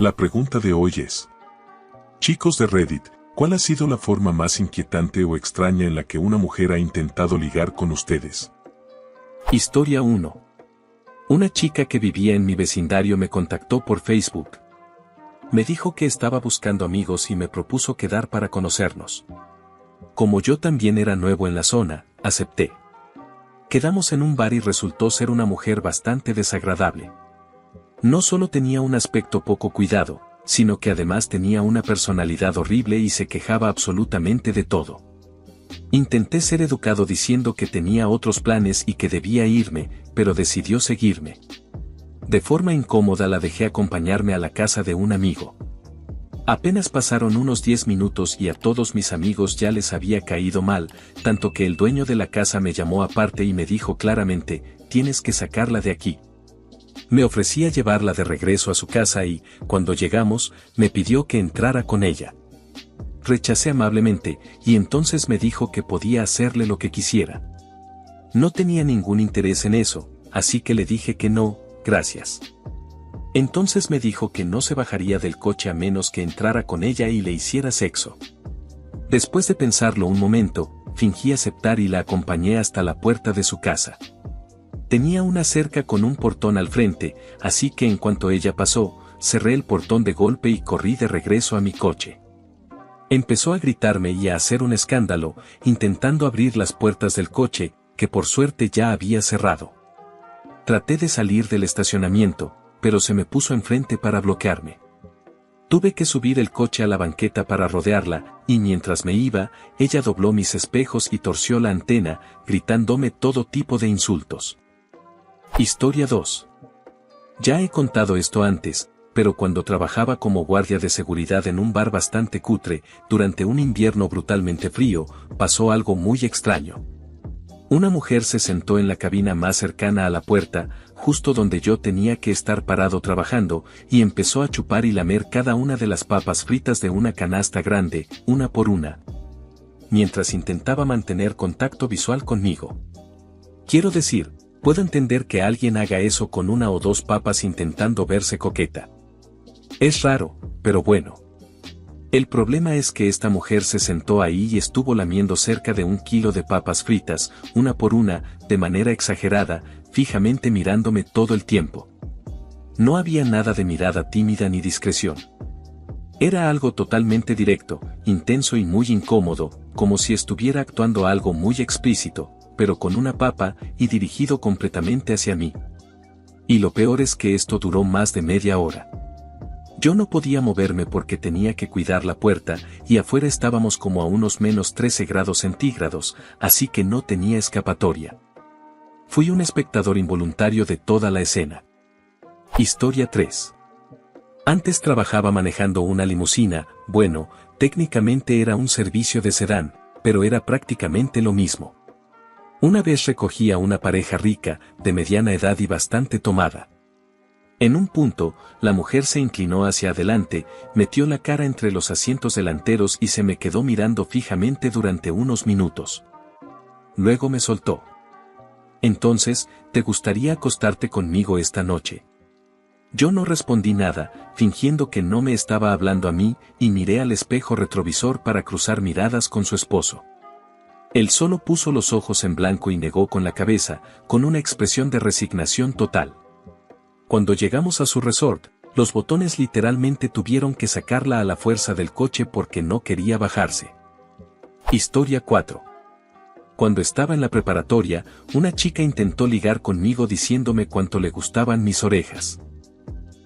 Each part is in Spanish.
La pregunta de hoy es: chicos de Reddit, ¿cuál ha sido la forma más inquietante o extraña en la que una mujer ha intentado ligar con ustedes? Historia 1. Una chica que vivía en mi vecindario me contactó por Facebook. Me dijo que estaba buscando amigos y me propuso quedar para conocernos. Como yo también era nuevo en la zona, acepté. Quedamos en un bar y resultó ser una mujer bastante desagradable. No solo tenía un aspecto poco cuidado, sino que además tenía una personalidad horrible y se quejaba absolutamente de todo. Intenté ser educado diciendo que tenía otros planes y que debía irme, pero decidió seguirme. De forma incómoda la dejé acompañarme a la casa de un amigo. Apenas pasaron unos 10 minutos y a todos mis amigos ya les había caído mal, tanto que el dueño de la casa me llamó aparte y me dijo claramente: tienes que sacarla de aquí. Me ofrecía llevarla de regreso a su casa y, cuando llegamos, me pidió que entrara con ella. Rechacé amablemente, y entonces me dijo que podía hacerle lo que quisiera. No tenía ningún interés en eso, así que le dije que no, gracias. Entonces me dijo que no se bajaría del coche a menos que entrara con ella y le hiciera sexo. Después de pensarlo un momento, fingí aceptar y la acompañé hasta la puerta de su casa. Tenía una cerca con un portón al frente, así que en cuanto ella pasó, cerré el portón de golpe y corrí de regreso a mi coche. Empezó a gritarme y a hacer un escándalo, intentando abrir las puertas del coche, que por suerte ya había cerrado. Traté de salir del estacionamiento, pero se me puso enfrente para bloquearme. Tuve que subir el coche a la banqueta para rodearla, y mientras me iba, ella dobló mis espejos y torció la antena, gritándome todo tipo de insultos. Historia 2. Ya he contado esto antes, pero cuando trabajaba como guardia de seguridad en un bar bastante cutre, durante un invierno brutalmente frío, pasó algo muy extraño. Una mujer se sentó en la cabina más cercana a la puerta, justo donde yo tenía que estar parado trabajando, y empezó a chupar y lamer cada una de las papas fritas de una canasta grande, una por una, mientras intentaba mantener contacto visual conmigo. Quiero decir, puedo entender que alguien haga eso con una o dos papas intentando verse coqueta. Es raro, pero bueno. El problema es que esta mujer se sentó ahí y estuvo lamiendo cerca de 1 kilo de papas fritas, una por una, de manera exagerada, fijamente mirándome todo el tiempo. No había nada de mirada tímida ni discreción. Era algo totalmente directo, intenso y muy incómodo, como si estuviera actuando algo muy explícito, pero con una papa y dirigido completamente hacia mí. Y lo peor es que esto duró más de media hora. Yo no podía moverme porque tenía que cuidar la puerta, y afuera estábamos como a unos menos 13 grados centígrados, así que no tenía escapatoria. Fui un espectador involuntario de toda la escena. Historia 3. Antes trabajaba manejando una limusina, bueno, técnicamente era un servicio de sedán, pero era prácticamente lo mismo. Una vez recogí a una pareja rica, de mediana edad y bastante tomada. En un punto, la mujer se inclinó hacia adelante, metió la cara entre los asientos delanteros y se me quedó mirando fijamente durante unos minutos. Luego me soltó. Entonces, ¿te gustaría acostarte conmigo esta noche? Yo no respondí nada, fingiendo que no me estaba hablando a mí, y miré al espejo retrovisor para cruzar miradas con su esposo. Él solo puso los ojos en blanco y negó con la cabeza, con una expresión de resignación total. Cuando llegamos a su resort, los botones literalmente tuvieron que sacarla a la fuerza del coche porque no quería bajarse. Historia 4. Cuando estaba en la preparatoria, una chica intentó ligar conmigo diciéndome cuánto le gustaban mis orejas.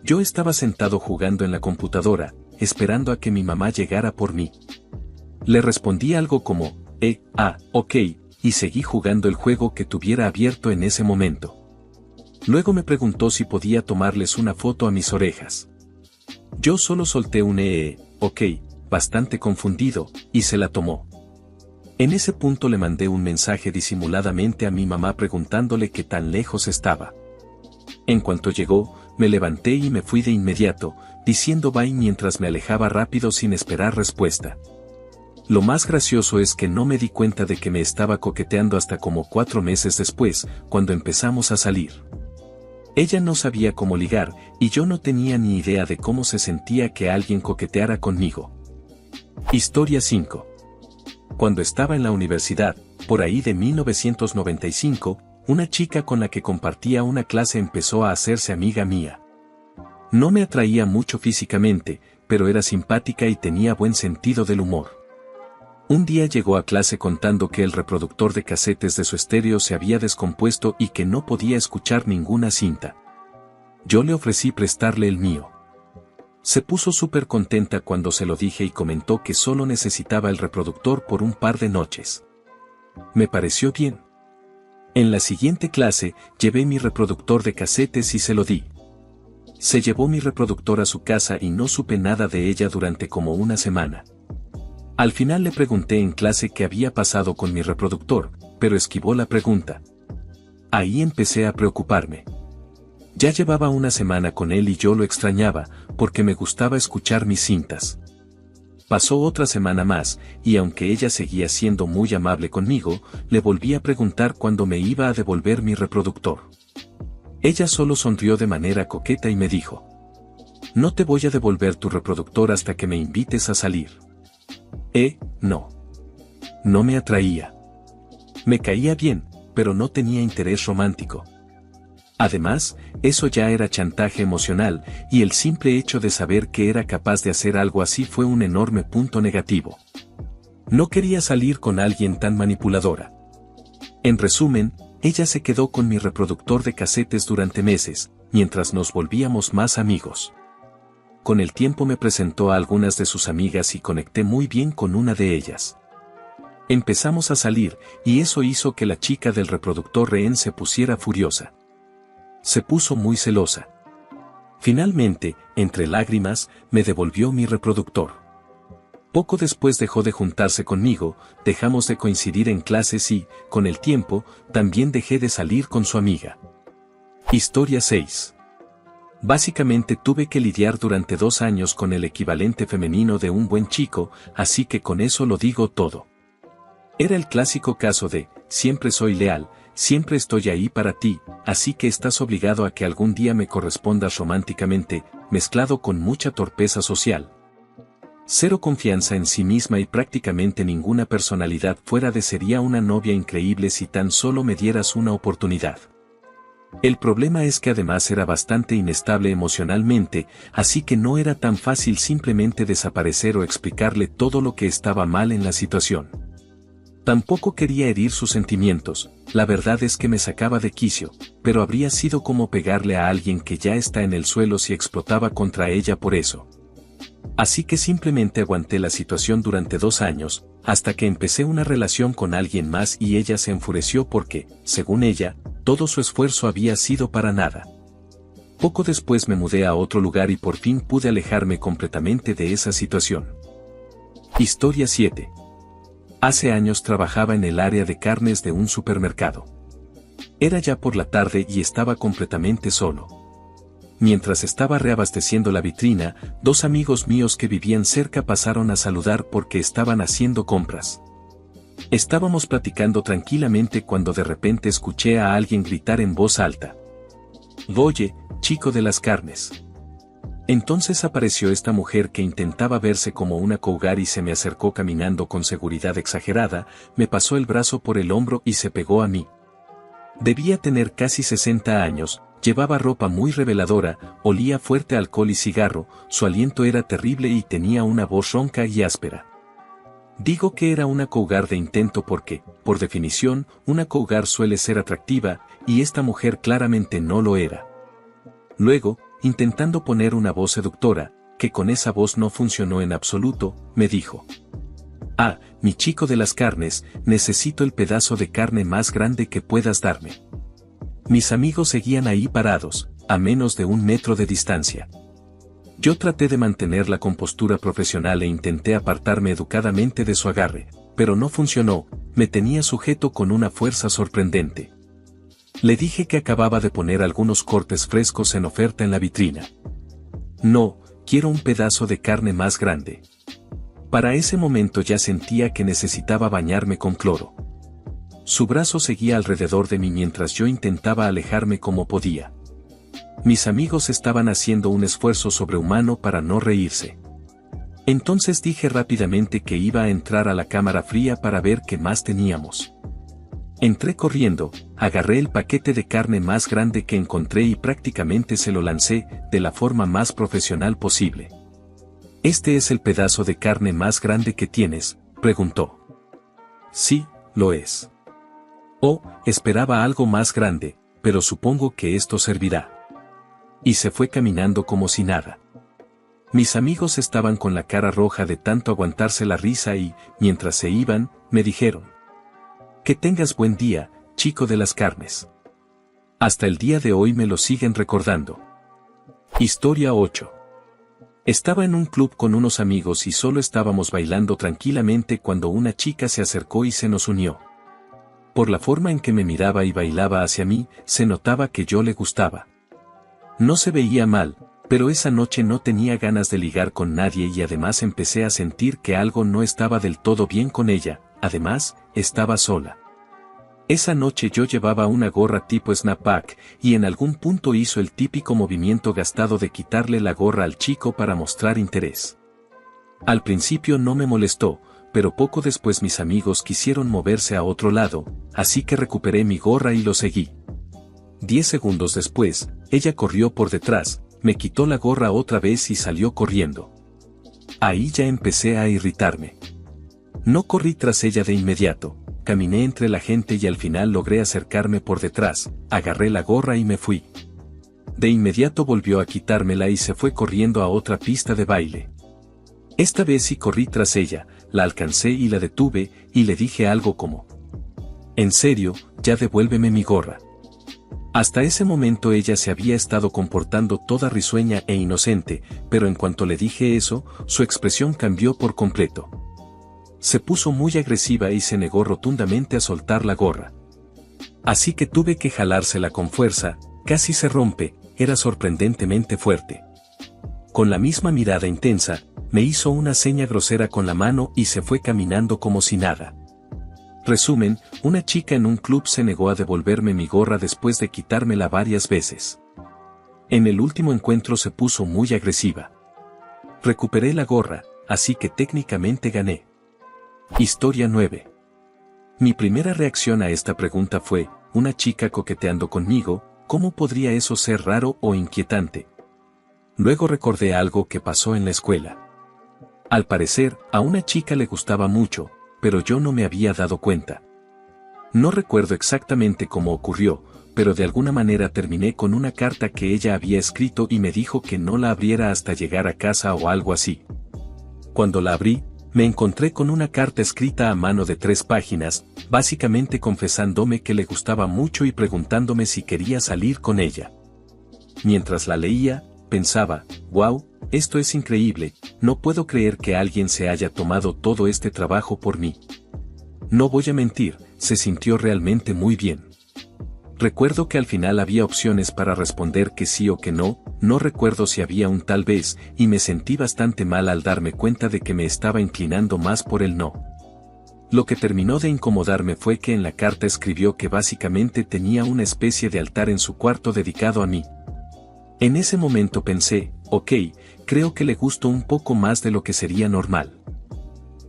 Yo estaba sentado jugando en la computadora, esperando a que mi mamá llegara por mí. Le respondí algo como, ok, y seguí jugando el juego que tuviera abierto en ese momento. Luego me preguntó si podía tomarles una foto a mis orejas. Yo solo solté un ok, bastante confundido, y se la tomó. En ese punto le mandé un mensaje disimuladamente a mi mamá preguntándole qué tan lejos estaba. En cuanto llegó, me levanté y me fui de inmediato, diciendo bye mientras me alejaba rápido sin esperar respuesta. Lo más gracioso es que no me di cuenta de que me estaba coqueteando hasta como 4 meses después, cuando empezamos a salir. Ella no sabía cómo ligar, y yo no tenía ni idea de cómo se sentía que alguien coqueteara conmigo. Historia 5. Cuando estaba en la universidad, por ahí de 1995, una chica con la que compartía una clase empezó a hacerse amiga mía. No me atraía mucho físicamente, pero era simpática y tenía buen sentido del humor. Un día llegó a clase contando que el reproductor de casetes de su estéreo se había descompuesto y que no podía escuchar ninguna cinta. Yo le ofrecí prestarle el mío. Se puso súper contenta cuando se lo dije y comentó que solo necesitaba el reproductor por un par de noches. Me pareció bien. En la siguiente clase, llevé mi reproductor de casetes y se lo di. Se llevó mi reproductor a su casa y no supe nada de ella durante como una semana. Al final le pregunté en clase qué había pasado con mi reproductor, pero esquivó la pregunta. Ahí empecé a preocuparme. Ya llevaba una semana con él y yo lo extrañaba, porque me gustaba escuchar mis cintas. Pasó otra semana más, y aunque ella seguía siendo muy amable conmigo, le volví a preguntar cuándo me iba a devolver mi reproductor. Ella solo sonrió de manera coqueta y me dijo: no te voy a devolver tu reproductor hasta que me invites a salir. No. No me atraía. Me caía bien, pero no tenía interés romántico. Además, eso ya era chantaje emocional, y el simple hecho de saber que era capaz de hacer algo así fue un enorme punto negativo. No quería salir con alguien tan manipuladora. En resumen, ella se quedó con mi reproductor de casetes durante meses, mientras nos volvíamos más amigos. Con el tiempo me presentó a algunas de sus amigas y conecté muy bien con una de ellas. Empezamos a salir, y eso hizo que la chica del reproductor rehén se pusiera furiosa. Se puso muy celosa. Finalmente, entre lágrimas, me devolvió mi reproductor. Poco después dejó de juntarse conmigo, dejamos de coincidir en clases y, con el tiempo, también dejé de salir con su amiga. Historia 6. Básicamente tuve que lidiar durante 2 años con el equivalente femenino de un buen chico, así que con eso lo digo todo. Era el clásico caso de, siempre soy leal, siempre estoy ahí para ti, así que estás obligado a que algún día me correspondas románticamente, mezclado con mucha torpeza social. Cero confianza en sí misma y prácticamente ninguna personalidad fuera de sería una novia increíble si tan solo me dieras una oportunidad. El problema es que además era bastante inestable emocionalmente, así que no era tan fácil simplemente desaparecer o explicarle todo lo que estaba mal en la situación. Tampoco quería herir sus sentimientos, la verdad es que me sacaba de quicio, pero habría sido como pegarle a alguien que ya está en el suelo si explotaba contra ella por eso. Así que simplemente aguanté la situación durante 2 años, hasta que empecé una relación con alguien más y ella se enfureció porque, según ella, todo su esfuerzo había sido para nada. Poco después me mudé a otro lugar y por fin pude alejarme completamente de esa situación. Historia 7. Hace años trabajaba en el área de carnes de un supermercado. Era ya por la tarde y estaba completamente solo. Mientras estaba reabasteciendo la vitrina, 2 amigos míos que vivían cerca pasaron a saludar porque estaban haciendo compras. Estábamos platicando tranquilamente cuando de repente escuché a alguien gritar en voz alta: «Oye, chico de las carnes». Entonces apareció esta mujer que intentaba verse como una cougar y se me acercó caminando con seguridad exagerada, me pasó el brazo por el hombro y se pegó a mí. Debía tener casi 60 años, llevaba ropa muy reveladora, olía fuerte a alcohol y cigarro, su aliento era terrible y tenía una voz ronca y áspera. Digo que era una cougar de intento porque, por definición, una cougar suele ser atractiva, y esta mujer claramente no lo era. Luego, intentando poner una voz seductora, que con esa voz no funcionó en absoluto, me dijo: «Ah, mi chico de las carnes, necesito el pedazo de carne más grande que puedas darme». Mis amigos seguían ahí parados, a menos de 1 metro de distancia. Yo traté de mantener la compostura profesional e intenté apartarme educadamente de su agarre, pero no funcionó, me tenía sujeto con una fuerza sorprendente. Le dije que acababa de poner algunos cortes frescos en oferta en la vitrina. «No, quiero un pedazo de carne más grande». Para ese momento ya sentía que necesitaba bañarme con cloro. Su brazo seguía alrededor de mí mientras yo intentaba alejarme como podía. Mis amigos estaban haciendo un esfuerzo sobrehumano para no reírse. Entonces dije rápidamente que iba a entrar a la cámara fría para ver qué más teníamos. Entré corriendo, agarré el paquete de carne más grande que encontré y prácticamente se lo lancé, de la forma más profesional posible. ¿Este es el pedazo de carne más grande que tienes?, preguntó. Sí, lo es. Oh, esperaba algo más grande, pero supongo que esto servirá. Y se fue caminando como si nada. Mis amigos estaban con la cara roja de tanto aguantarse la risa y, mientras se iban, me dijeron: que tengas buen día, chico de las carnes. Hasta el día de hoy me lo siguen recordando. Historia 8. Estaba en un club con unos amigos y solo estábamos bailando tranquilamente cuando una chica se acercó y se nos unió. Por la forma en que me miraba y bailaba hacia mí, se notaba que yo le gustaba. No se veía mal, pero esa noche no tenía ganas de ligar con nadie y además empecé a sentir que algo no estaba del todo bien con ella. Además, estaba sola. Esa noche yo llevaba una gorra tipo snapback, y en algún punto hizo el típico movimiento gastado de quitarle la gorra al chico para mostrar interés. Al principio no me molestó, pero poco después mis amigos quisieron moverse a otro lado, así que recuperé mi gorra y lo seguí. 10 segundos después, ella corrió por detrás, me quitó la gorra otra vez y salió corriendo. Ahí ya empecé a irritarme. No corrí tras ella de inmediato, caminé entre la gente y al final logré acercarme por detrás, agarré la gorra y me fui. De inmediato volvió a quitármela y se fue corriendo a otra pista de baile. Esta vez sí corrí tras ella, la alcancé y la detuve, y le dije algo como: «En serio, ya devuélveme mi gorra». Hasta ese momento ella se había estado comportando toda risueña e inocente, pero en cuanto le dije eso, su expresión cambió por completo. Se puso muy agresiva y se negó rotundamente a soltar la gorra. Así que tuve que jalársela con fuerza, casi se rompe, era sorprendentemente fuerte. Con la misma mirada intensa, me hizo una seña grosera con la mano y se fue caminando como si nada. Resumen, una chica en un club se negó a devolverme mi gorra después de quitármela varias veces. En el último encuentro se puso muy agresiva. Recuperé la gorra, así que técnicamente gané. Historia 9. Mi primera reacción a esta pregunta fue: una chica coqueteando conmigo, ¿cómo podría eso ser raro o inquietante? Luego recordé algo que pasó en la escuela. Al parecer, a una chica le gustaba mucho, pero yo no me había dado cuenta. No recuerdo exactamente cómo ocurrió, pero de alguna manera terminé con una carta que ella había escrito y me dijo que no la abriera hasta llegar a casa o algo así. Cuando la abrí, me encontré con una carta escrita a mano de 3 páginas, básicamente confesándome que le gustaba mucho y preguntándome si quería salir con ella. Mientras la leía, pensaba: «Wow, esto es increíble, no puedo creer que alguien se haya tomado todo este trabajo por mí». No voy a mentir, se sintió realmente muy bien. Recuerdo que al final había opciones para responder que sí o que no recuerdo si había un tal vez, y me sentí bastante mal al darme cuenta de que me estaba inclinando más por el no. Lo que terminó de incomodarme fue que en la carta escribió que básicamente tenía una especie de altar en su cuarto dedicado a mí. En ese momento pensé: ok, creo que le gusto un poco más de lo que sería normal.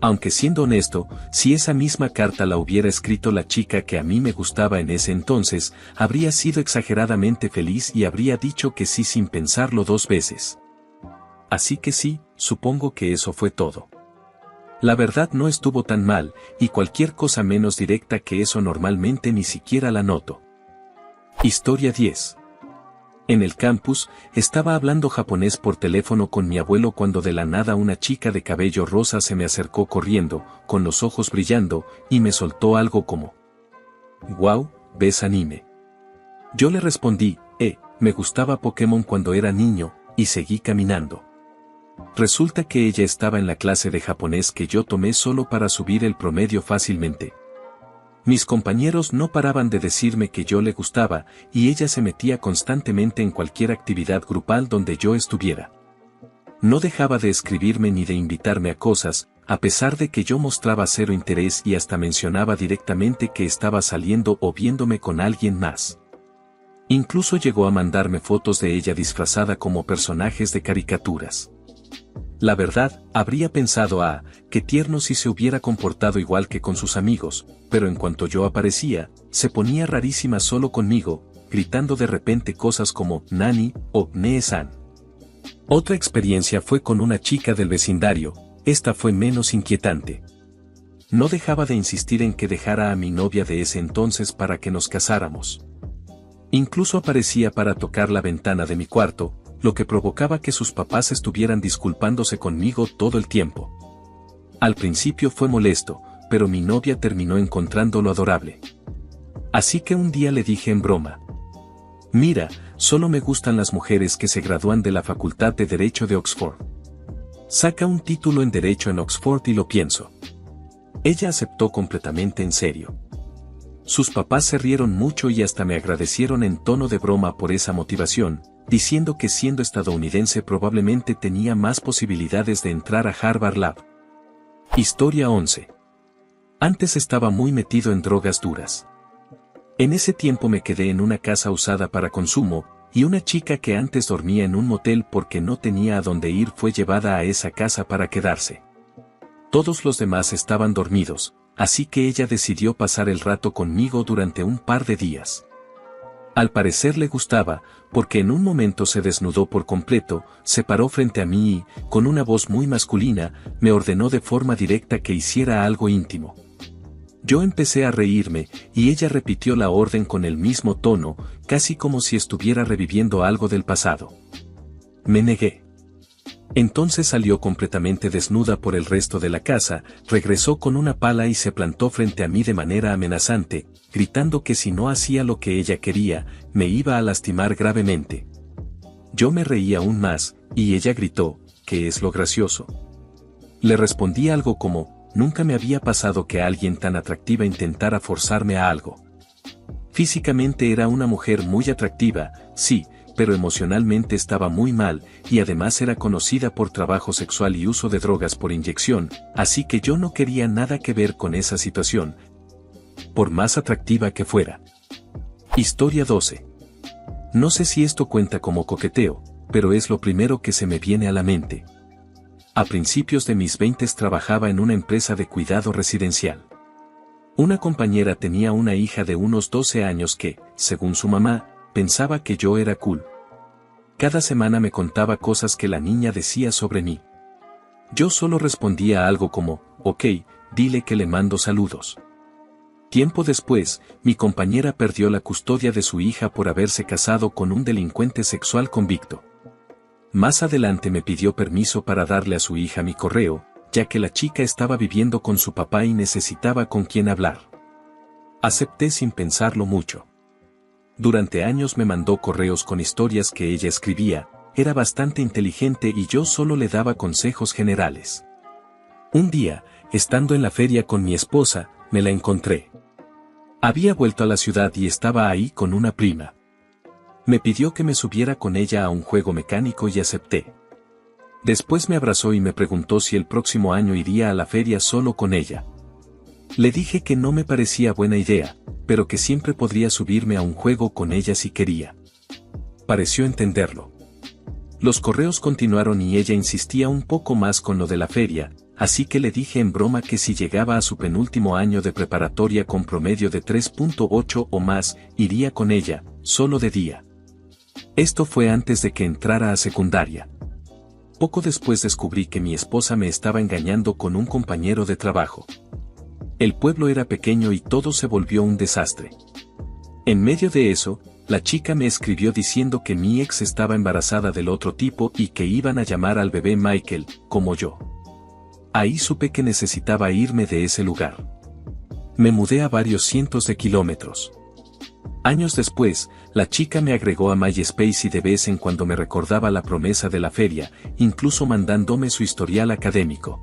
Aunque siendo honesto, si esa misma carta la hubiera escrito la chica que a mí me gustaba en ese entonces, habría sido exageradamente feliz y habría dicho que sí sin pensarlo 2 veces. Así que sí, supongo que eso fue todo. La verdad no estuvo tan mal, y cualquier cosa menos directa que eso normalmente ni siquiera la noto. Historia 10. En el campus, estaba hablando japonés por teléfono con mi abuelo cuando de la nada una chica de cabello rosa se me acercó corriendo, con los ojos brillando, y me soltó algo como: «Wow, ¿ves anime?». Yo le respondí: me gustaba Pokémon cuando era niño», y seguí caminando. Resulta que ella estaba en la clase de japonés que yo tomé solo para subir el promedio fácilmente. Mis compañeros no paraban de decirme que yo le gustaba, y ella se metía constantemente en cualquier actividad grupal donde yo estuviera. No dejaba de escribirme ni de invitarme a cosas, a pesar de que yo mostraba cero interés y hasta mencionaba directamente que estaba saliendo o viéndome con alguien más. Incluso llegó a mandarme fotos de ella disfrazada como personajes de caricaturas. La verdad, habría pensado, qué tierno si se hubiera comportado igual que con sus amigos, pero en cuanto yo aparecía, se ponía rarísima solo conmigo, gritando de repente cosas como Nani o Nee-san. Otra experiencia fue con una chica del vecindario, esta fue menos inquietante. No dejaba de insistir en que dejara a mi novia de ese entonces para que nos casáramos. Incluso aparecía para tocar la ventana de mi cuarto, lo que provocaba que sus papás estuvieran disculpándose conmigo todo el tiempo. Al principio fue molesto, pero mi novia terminó encontrándolo adorable. Así que un día le dije en broma: mira, solo me gustan las mujeres que se gradúan de la Facultad de Derecho de Oxford. Saca un título en Derecho en Oxford y lo pienso. Ella aceptó completamente en serio. Sus papás se rieron mucho y hasta me agradecieron en tono de broma por esa motivación, diciendo que siendo estadounidense probablemente tenía más posibilidades de entrar a Harvard Lab. Historia 11. Antes estaba muy metido en drogas duras. En ese tiempo me quedé en una casa usada para consumo, y una chica que antes dormía en un motel porque no tenía a dónde ir fue llevada a esa casa para quedarse. Todos los demás estaban dormidos, así que ella decidió pasar el rato conmigo durante un par de días. Al parecer le gustaba, porque en un momento se desnudó por completo, se paró frente a mí y, con una voz muy masculina, me ordenó de forma directa que hiciera algo íntimo. Yo empecé a reírme, y ella repitió la orden con el mismo tono, casi como si estuviera reviviendo algo del pasado. Me negué. Entonces salió completamente desnuda por el resto de la casa, regresó con una pala y se plantó frente a mí de manera amenazante, gritando que si no hacía lo que ella quería, me iba a lastimar gravemente. Yo me reí aún más, y ella gritó: ¿qué es lo gracioso? Le respondí algo como: nunca me había pasado que alguien tan atractiva intentara forzarme a algo. Físicamente era una mujer muy atractiva, sí, pero emocionalmente estaba muy mal, y además era conocida por trabajo sexual y uso de drogas por inyección, así que yo no quería nada que ver con esa situación, por más atractiva que fuera. Historia 12. No sé si esto cuenta como coqueteo, pero es lo primero que se me viene a la mente. A principios de mis 20s trabajaba en una empresa de cuidado residencial. Una compañera tenía una hija de unos 12 años que, según su mamá, pensaba que yo era cool. Cada semana me contaba cosas que la niña decía sobre mí. Yo solo respondía algo como: ok, dile que le mando saludos. Tiempo después, mi compañera perdió la custodia de su hija por haberse casado con un delincuente sexual convicto. Más adelante me pidió permiso para darle a su hija mi correo, ya que la chica estaba viviendo con su papá y necesitaba con quien hablar. Acepté sin pensarlo mucho. Durante años me mandó correos con historias que ella escribía, era bastante inteligente y yo solo le daba consejos generales. Un día, estando en la feria con mi esposa, me la encontré. Había vuelto a la ciudad y estaba ahí con una prima. Me pidió que me subiera con ella a un juego mecánico y acepté. Después me abrazó y me preguntó si el próximo año iría a la feria solo con ella. Le dije que no me parecía buena idea, pero que siempre podría subirme a un juego con ella si quería. Pareció entenderlo. Los correos continuaron y ella insistía un poco más con lo de la feria, así que le dije en broma que si llegaba a su penúltimo año de preparatoria con promedio de 3.8 o más, iría con ella, solo de día. Esto fue antes de que entrara a secundaria. Poco después descubrí que mi esposa me estaba engañando con un compañero de trabajo. El pueblo era pequeño y todo se volvió un desastre. En medio de eso, la chica me escribió diciendo que mi ex estaba embarazada del otro tipo y que iban a llamar al bebé Michael, como yo. Ahí supe que necesitaba irme de ese lugar. Me mudé a varios cientos de kilómetros. Años después, la chica me agregó a MySpace y de vez en cuando me recordaba la promesa de la feria, incluso mandándome su historial académico.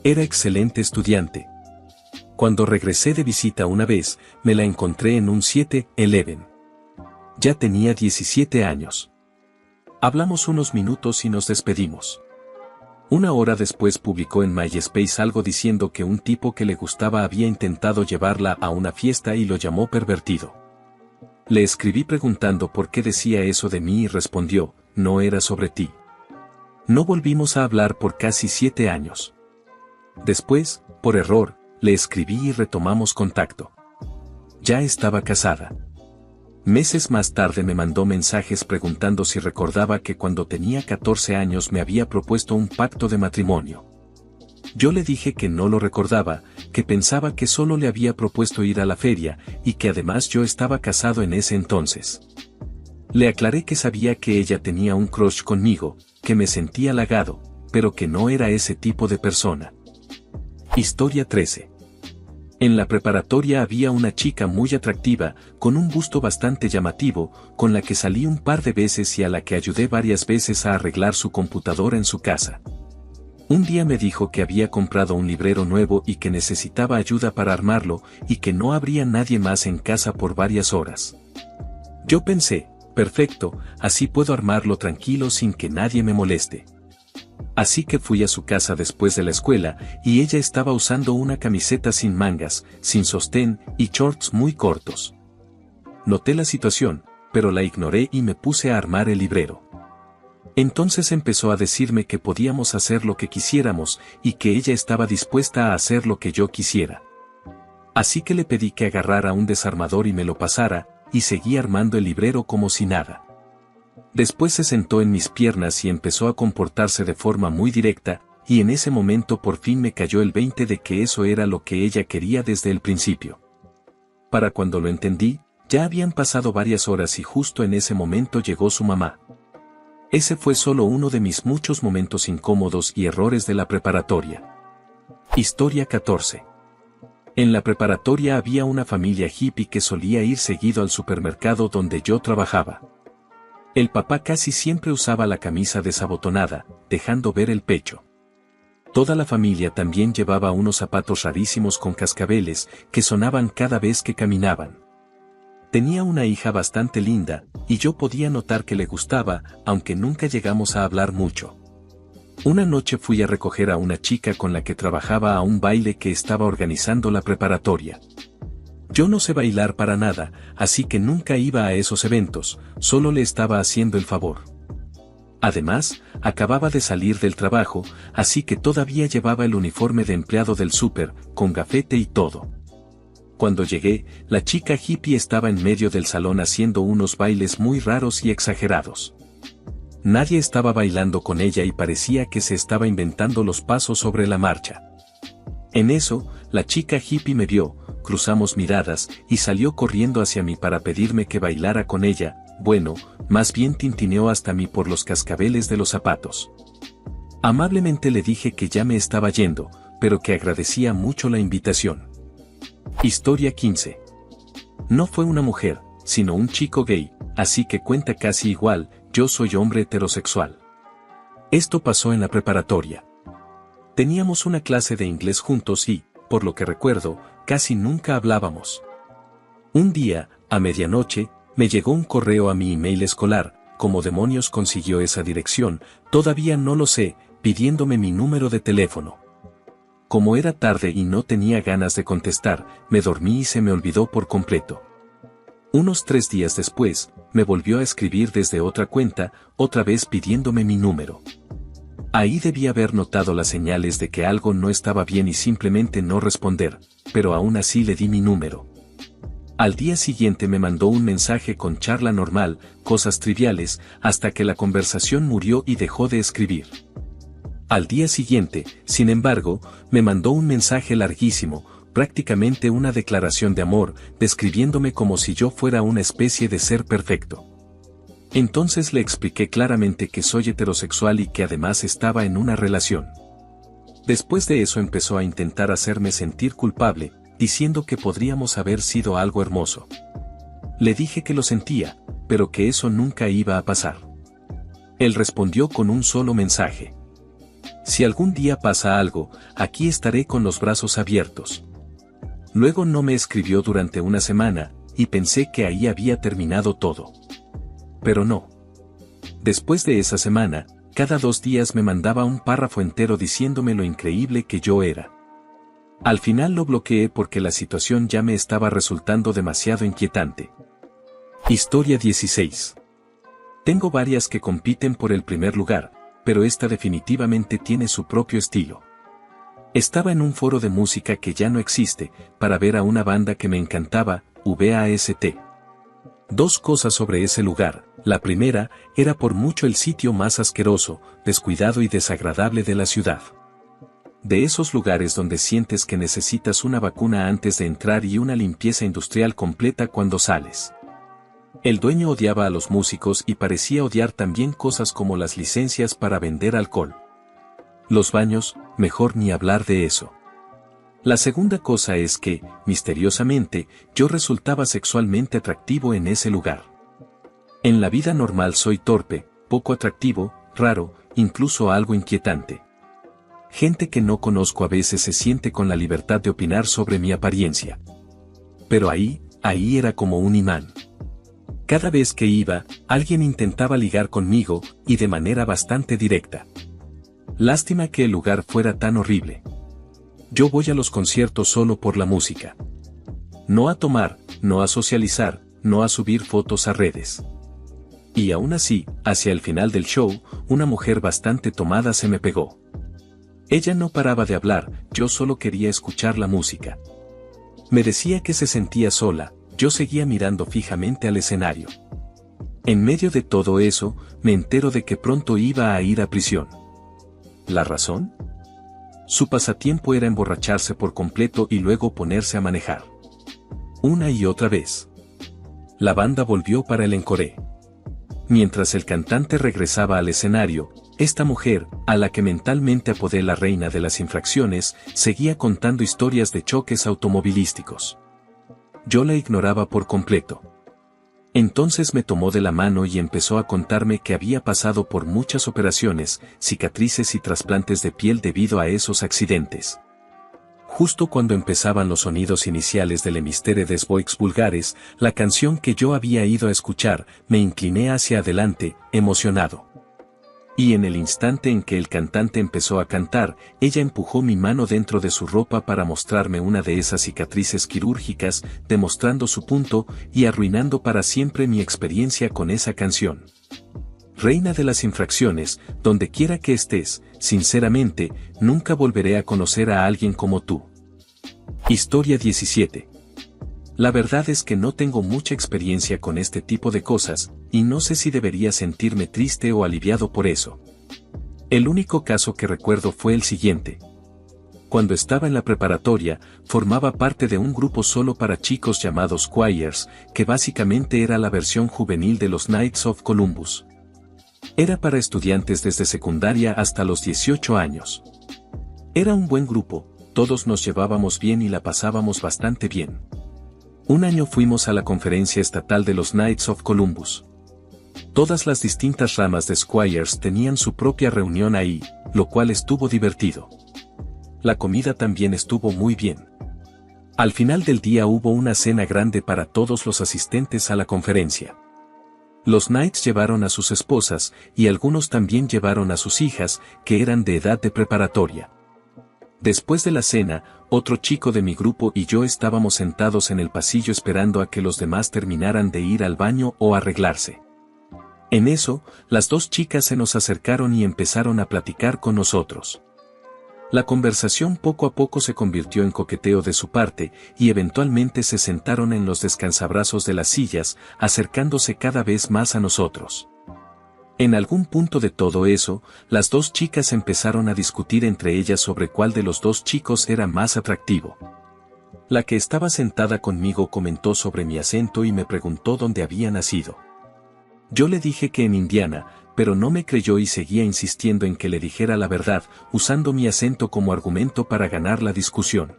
Era excelente estudiante. Cuando regresé de visita una vez, me la encontré en un 7-Eleven. Ya tenía 17 años. Hablamos unos minutos y nos despedimos. Una hora después publicó en MySpace algo diciendo que un tipo que le gustaba había intentado llevarla a una fiesta y lo llamó pervertido. Le escribí preguntando por qué decía eso de mí y respondió, no era sobre ti. No volvimos a hablar por casi 7 años. Después, por error, le escribí y retomamos contacto. Ya estaba casada. Meses más tarde me mandó mensajes preguntando si recordaba que cuando tenía 14 años me había propuesto un pacto de matrimonio. Yo le dije que no lo recordaba, que pensaba que solo le había propuesto ir a la feria, y que además yo estaba casado en ese entonces. Le aclaré que sabía que ella tenía un crush conmigo, que me sentía halagado, pero que no era ese tipo de persona. Historia 13. En la preparatoria había una chica muy atractiva, con un busto bastante llamativo, con la que salí un par de veces y a la que ayudé varias veces a arreglar su computadora en su casa. Un día me dijo que había comprado un librero nuevo y que necesitaba ayuda para armarlo, y que no habría nadie más en casa por varias horas. Yo pensé, perfecto, así puedo armarlo tranquilo sin que nadie me moleste. Así que fui a su casa después de la escuela, y ella estaba usando una camiseta sin mangas, sin sostén, y shorts muy cortos. Noté la situación, pero la ignoré y me puse a armar el librero. Entonces empezó a decirme que podíamos hacer lo que quisiéramos, y que ella estaba dispuesta a hacer lo que yo quisiera. Así que le pedí que agarrara un desarmador y me lo pasara, y seguí armando el librero como si nada. Después se sentó en mis piernas y empezó a comportarse de forma muy directa, y en ese momento por fin me cayó el 20 de que eso era lo que ella quería desde el principio. Para cuando lo entendí, ya habían pasado varias horas y justo en ese momento llegó su mamá. Ese fue solo uno de mis muchos momentos incómodos y errores de la preparatoria. Historia 14. En la preparatoria había una familia hippie que solía ir seguido al supermercado donde yo trabajaba. El papá casi siempre usaba la camisa desabotonada, dejando ver el pecho. Toda la familia también llevaba unos zapatos rarísimos con cascabeles, que sonaban cada vez que caminaban. Tenía una hija bastante linda, y yo podía notar que le gustaba, aunque nunca llegamos a hablar mucho. Una noche fui a recoger a una chica con la que trabajaba a un baile que estaba organizando la preparatoria. Yo no sé bailar para nada, así que nunca iba a esos eventos, solo le estaba haciendo el favor. Además, acababa de salir del trabajo, así que todavía llevaba el uniforme de empleado del súper, con gafete y todo. Cuando llegué, la chica hippie estaba en medio del salón haciendo unos bailes muy raros y exagerados. Nadie estaba bailando con ella y parecía que se estaba inventando los pasos sobre la marcha. En eso, la chica hippie me vio, cruzamos miradas, y salió corriendo hacia mí para pedirme que bailara con ella, bueno, más bien tintineó hasta mí por los cascabeles de los zapatos. Amablemente le dije que ya me estaba yendo, pero que agradecía mucho la invitación. Historia 15. No fue una mujer, sino un chico gay, así que cuenta casi igual, yo soy hombre heterosexual. Esto pasó en la preparatoria. Teníamos una clase de inglés juntos y, por lo que recuerdo, casi nunca hablábamos. Un día, a medianoche, me llegó un correo a mi email escolar, ¿cómo demonios consiguió esa dirección? Todavía no lo sé, pidiéndome mi número de teléfono. Como era tarde y no tenía ganas de contestar, me dormí y se me olvidó por completo. Unos 3 días después, me volvió a escribir desde otra cuenta, otra vez pidiéndome mi número. Ahí debí haber notado las señales de que algo no estaba bien y simplemente no responder, pero aún así le di mi número. Al día siguiente me mandó un mensaje con charla normal, cosas triviales, hasta que la conversación murió y dejó de escribir. Al día siguiente, sin embargo, me mandó un mensaje larguísimo, prácticamente una declaración de amor, describiéndome como si yo fuera una especie de ser perfecto. Entonces le expliqué claramente que soy heterosexual y que además estaba en una relación. Después de eso empezó a intentar hacerme sentir culpable, diciendo que podríamos haber sido algo hermoso. Le dije que lo sentía, pero que eso nunca iba a pasar. Él respondió con un solo mensaje. Si algún día pasa algo, aquí estaré con los brazos abiertos. Luego no me escribió durante una semana, y pensé que ahí había terminado todo. Pero no. Después de esa semana, cada 2 días me mandaba un párrafo entero diciéndome lo increíble que yo era. Al final lo bloqueé porque la situación ya me estaba resultando demasiado inquietante. Historia 16. Tengo varias que compiten por el primer lugar, pero esta definitivamente tiene su propio estilo. Estaba en un foro de música que ya no existe, para ver a una banda que me encantaba, VAST. Dos cosas sobre ese lugar. La primera, era por mucho el sitio más asqueroso, descuidado y desagradable de la ciudad. De esos lugares donde sientes que necesitas una vacuna antes de entrar y una limpieza industrial completa cuando sales. El dueño odiaba a los músicos y parecía odiar también cosas como las licencias para vender alcohol. Los baños, mejor ni hablar de eso. La segunda cosa es que, misteriosamente, yo resultaba sexualmente atractivo en ese lugar. En la vida normal soy torpe, poco atractivo, raro, incluso algo inquietante. Gente que no conozco a veces se siente con la libertad de opinar sobre mi apariencia. Pero ahí era como un imán. Cada vez que iba, alguien intentaba ligar conmigo, y de manera bastante directa. Lástima que el lugar fuera tan horrible. Yo voy a los conciertos solo por la música. No a tomar, no a socializar, no a subir fotos a redes. Y aún así, hacia el final del show, una mujer bastante tomada se me pegó. Ella no paraba de hablar, yo solo quería escuchar la música. Me decía que se sentía sola, yo seguía mirando fijamente al escenario. En medio de todo eso, me entero de que pronto iba a ir a prisión. ¿La razón? Su pasatiempo era emborracharse por completo y luego ponerse a manejar. Una y otra vez. La banda volvió para el encore. Mientras el cantante regresaba al escenario, esta mujer, a la que mentalmente apodé la reina de las infracciones, seguía contando historias de choques automovilísticos. Yo la ignoraba por completo. Entonces me tomó de la mano y empezó a contarme que había pasado por muchas operaciones, cicatrices y trasplantes de piel debido a esos accidentes. Justo cuando empezaban los sonidos iniciales del Hemistere des Bois Vulgares, la canción que yo había ido a escuchar, me incliné hacia adelante, emocionado. Y en el instante en que el cantante empezó a cantar, ella empujó mi mano dentro de su ropa para mostrarme una de esas cicatrices quirúrgicas, demostrando su punto y arruinando para siempre mi experiencia con esa canción. Reina de las infracciones, donde quiera que estés, sinceramente, nunca volveré a conocer a alguien como tú. Historia 17. La verdad es que no tengo mucha experiencia con este tipo de cosas, y no sé si debería sentirme triste o aliviado por eso. El único caso que recuerdo fue el siguiente. Cuando estaba en la preparatoria, formaba parte de un grupo solo para chicos llamados Choirs, que básicamente era la versión juvenil de los Knights of Columbus. Era para estudiantes desde secundaria hasta los 18 años. Era un buen grupo, todos nos llevábamos bien y la pasábamos bastante bien. Un año fuimos a la conferencia estatal de los Knights of Columbus. Todas las distintas ramas de Choirs tenían su propia reunión ahí, lo cual estuvo divertido. La comida también estuvo muy bien. Al final del día hubo una cena grande para todos los asistentes a la conferencia. Los Knights llevaron a sus esposas, y algunos también llevaron a sus hijas, que eran de edad de preparatoria. Después de la cena, otro chico de mi grupo y yo estábamos sentados en el pasillo esperando a que los demás terminaran de ir al baño o arreglarse. En eso, las dos chicas se nos acercaron y empezaron a platicar con nosotros. La conversación poco a poco se convirtió en coqueteo de su parte, y eventualmente se sentaron en los descansabrazos de las sillas, acercándose cada vez más a nosotros. En algún punto de todo eso, las dos chicas empezaron a discutir entre ellas sobre cuál de los dos chicos era más atractivo. La que estaba sentada conmigo comentó sobre mi acento y me preguntó dónde había nacido. Yo le dije que en Indiana, pero no me creyó y seguía insistiendo en que le dijera la verdad, usando mi acento como argumento para ganar la discusión.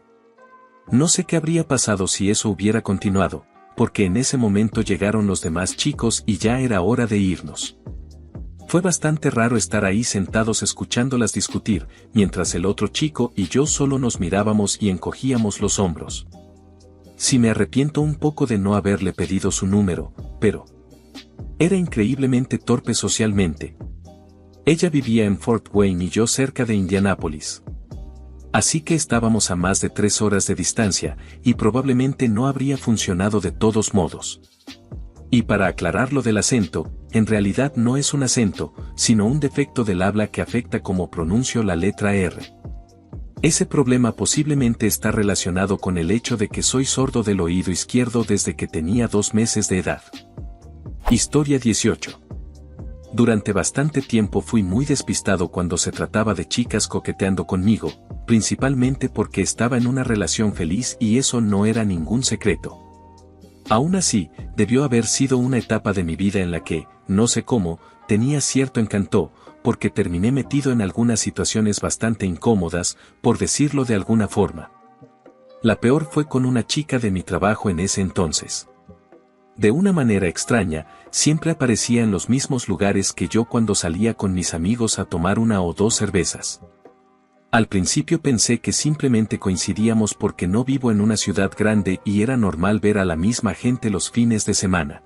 No sé qué habría pasado si eso hubiera continuado, porque en ese momento llegaron los demás chicos y ya era hora de irnos. Fue bastante raro estar ahí sentados escuchándolas discutir, mientras el otro chico y yo solo nos mirábamos y encogíamos los hombros. Sí, me arrepiento un poco de no haberle pedido su número, pero era increíblemente torpe socialmente. Ella vivía en Fort Wayne y yo cerca de Indianápolis. Así que estábamos a más de 3 horas de distancia, y probablemente no habría funcionado de todos modos. Y para aclarar lo del acento, en realidad no es un acento, sino un defecto del habla que afecta cómo pronuncio la letra R. Ese problema posiblemente está relacionado con el hecho de que soy sordo del oído izquierdo desde que tenía 2 meses de edad. Historia 18. Durante bastante tiempo fui muy despistado cuando se trataba de chicas coqueteando conmigo, principalmente porque estaba en una relación feliz y eso no era ningún secreto. Aún así, debió haber sido una etapa de mi vida en la que, no sé cómo, tenía cierto encanto, porque terminé metido en algunas situaciones bastante incómodas, por decirlo de alguna forma. La peor fue con una chica de mi trabajo en ese entonces. De una manera extraña, siempre aparecía en los mismos lugares que yo cuando salía con mis amigos a tomar 1 o 2 cervezas. Al principio pensé que simplemente coincidíamos porque no vivo en una ciudad grande y era normal ver a la misma gente los fines de semana.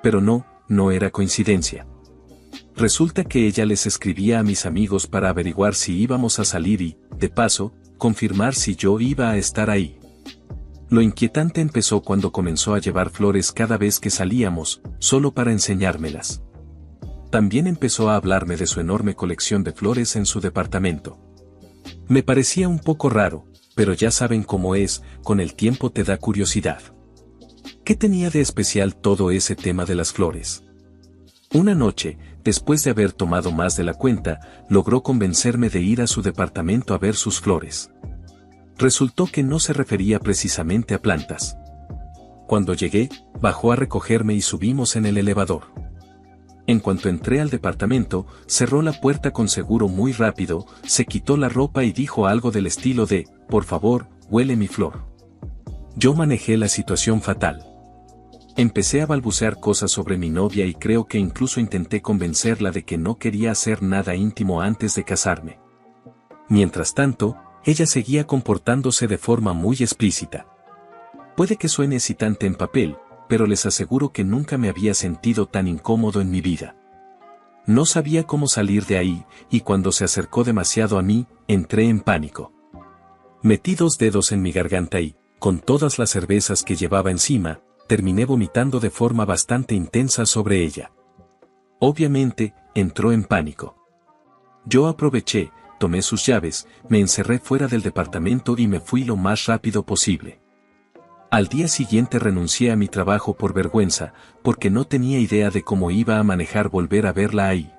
Pero no era coincidencia. Resulta que ella les escribía a mis amigos para averiguar si íbamos a salir y, de paso, confirmar si yo iba a estar ahí. Lo inquietante empezó cuando comenzó a llevar flores cada vez que salíamos, solo para enseñármelas. También empezó a hablarme de su enorme colección de flores en su departamento. Me parecía un poco raro, pero ya saben cómo es, con el tiempo te da curiosidad. ¿Qué tenía de especial todo ese tema de las flores? Una noche, después de haber tomado más de la cuenta, logró convencerme de ir a su departamento a ver sus flores. Resultó que no se refería precisamente a plantas. Cuando llegué, bajó a recogerme y subimos en el elevador. En cuanto entré al departamento, cerró la puerta con seguro muy rápido, se quitó la ropa y dijo algo del estilo de, por favor, huele mi flor. Yo manejé la situación fatal. Empecé a balbucear cosas sobre mi novia y creo que incluso intenté convencerla de que no quería hacer nada íntimo antes de casarme. Mientras tanto, ella seguía comportándose de forma muy explícita. Puede que suene excitante en papel, pero les aseguro que nunca me había sentido tan incómodo en mi vida. No sabía cómo salir de ahí, y cuando se acercó demasiado a mí, entré en pánico. Metí 2 dedos en mi garganta y, con todas las cervezas que llevaba encima, terminé vomitando de forma bastante intensa sobre ella. Obviamente, entró en pánico. Yo aproveché, tomé sus llaves, me encerré fuera del departamento y me fui lo más rápido posible. Al día siguiente renuncié a mi trabajo por vergüenza, porque no tenía idea de cómo iba a manejar volver a verla ahí.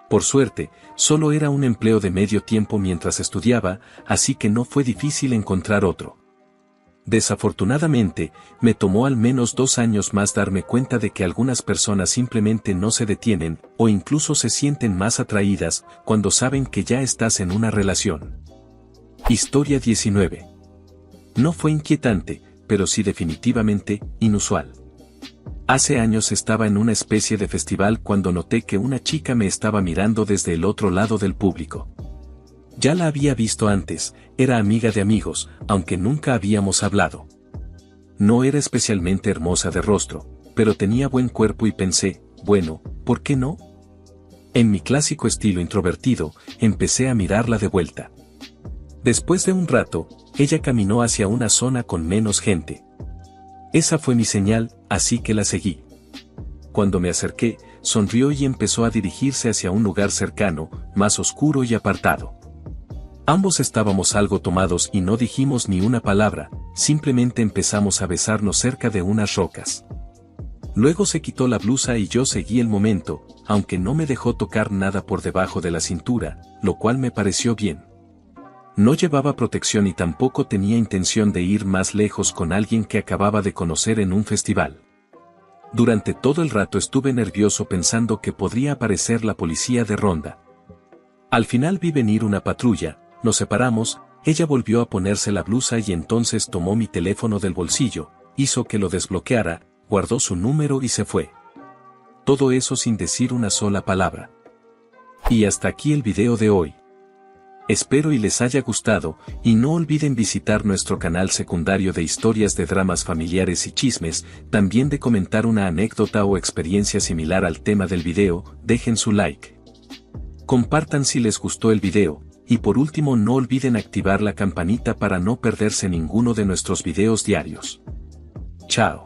Por suerte, solo era un empleo de medio tiempo mientras estudiaba, así que no fue difícil encontrar otro. Desafortunadamente, me tomó al menos 2 años más darme cuenta de que algunas personas simplemente no se detienen, o incluso se sienten más atraídas, cuando saben que ya estás en una relación. Historia 19. No fue inquietante, pero sí definitivamente, inusual. Hace años estaba en una especie de festival cuando noté que una chica me estaba mirando desde el otro lado del público. Ya la había visto antes, era amiga de amigos, aunque nunca habíamos hablado. No era especialmente hermosa de rostro, pero tenía buen cuerpo y pensé, bueno, ¿por qué no? En mi clásico estilo introvertido, empecé a mirarla de vuelta. Después de un rato, ella caminó hacia una zona con menos gente. Esa fue mi señal, así que la seguí. Cuando me acerqué, sonrió y empezó a dirigirse hacia un lugar cercano, más oscuro y apartado. Ambos estábamos algo tomados y no dijimos ni una palabra, simplemente empezamos a besarnos cerca de unas rocas. Luego se quitó la blusa y yo seguí el momento, aunque no me dejó tocar nada por debajo de la cintura, lo cual me pareció bien. No llevaba protección y tampoco tenía intención de ir más lejos con alguien que acababa de conocer en un festival. Durante todo el rato estuve nervioso pensando que podría aparecer la policía de ronda. Al final vi venir una patrulla, nos separamos, ella volvió a ponerse la blusa y entonces tomó mi teléfono del bolsillo, hizo que lo desbloqueara, guardó su número y se fue. Todo eso sin decir una sola palabra. Y hasta aquí el video de hoy. Espero y les haya gustado, y no olviden visitar nuestro canal secundario de historias de dramas familiares y chismes, también de comentar una anécdota o experiencia similar al tema del video, dejen su like. Compartan si les gustó el video, y por último no olviden activar la campanita para no perderse ninguno de nuestros videos diarios. Chao.